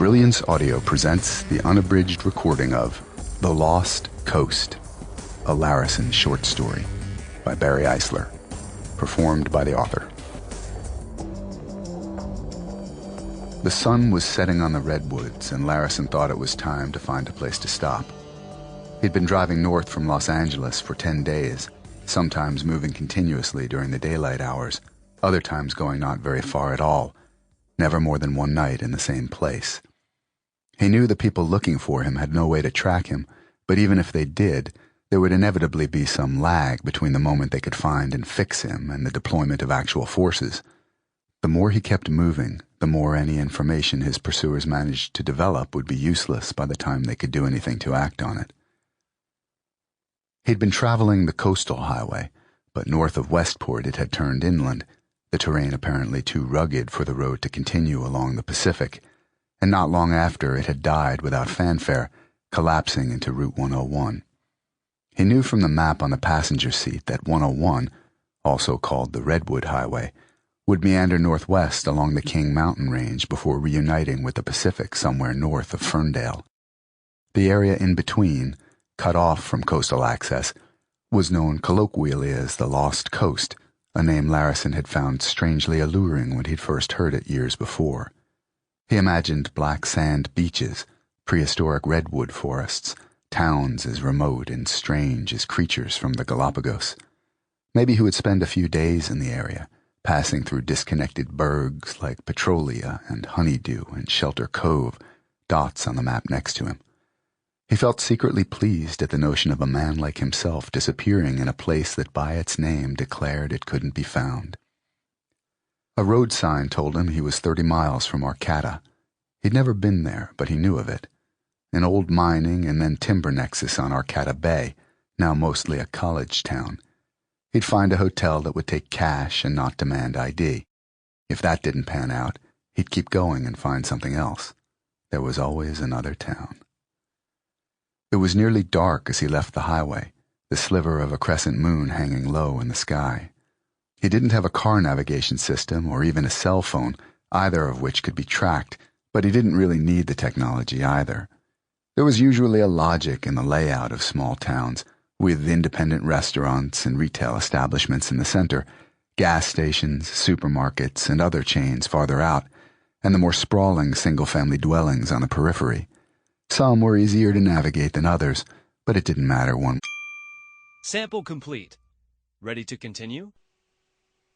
Brilliance Audio presents the unabridged recording of The Lost Coast, a Larison short story by Barry Eisler, performed by the author. The sun was setting on the redwoods, and Larison thought it was time to find a place to stop. He'd been driving north from Los Angeles for 10 days, sometimes moving continuously during the daylight hours, other times going not very far at all, never more than one night in the same place. He knew the people looking for him had no way to track him, but even if they did, there would inevitably be some lag between the moment they could find and fix him and the deployment of actual forces. The more he kept moving, the more any information his pursuers managed to develop would be useless by the time they could do anything to act on it. He'd been traveling the coastal highway, but north of Westport it had turned inland, the terrain apparently too rugged for the road to continue along the Pacific, and not long after it had died without fanfare, collapsing into Route 101. He knew from the map on the passenger seat that 101, also called the Redwood Highway, would meander northwest along the King Mountain Range before reuniting with the Pacific somewhere north of Ferndale. The area in between, cut off from coastal access, was known colloquially as the Lost Coast, a name Larison had found strangely alluring when he'd first heard it years before. He imagined black sand beaches, prehistoric redwood forests, towns as remote and strange as creatures from the Galapagos. Maybe he would spend a few days in the area, passing through disconnected bergs like Petrolia and Honeydew and Shelter Cove, dots on the map next to him. He felt secretly pleased at the notion of a man like himself disappearing in a place that by its name declared it couldn't be found. A road sign told him he was 30 miles from Arcata. He'd never been there, but he knew of it. An old mining and then timber nexus on Arcata Bay, now mostly a college town. He'd find a hotel that would take cash and not demand ID. If that didn't pan out, he'd keep going and find something else. There was always another town. It was nearly dark as he left the highway, the sliver of a crescent moon hanging low in the sky. He didn't have a car navigation system or even a cell phone, either of which could be tracked, but he didn't really need the technology either. There was usually a logic in the layout of small towns, with independent restaurants and retail establishments in the center, gas stations, supermarkets, and other chains farther out, and the more sprawling single-family dwellings on the periphery. Some were easier to navigate than others, but it didn't matter one. Sample complete. Ready to continue?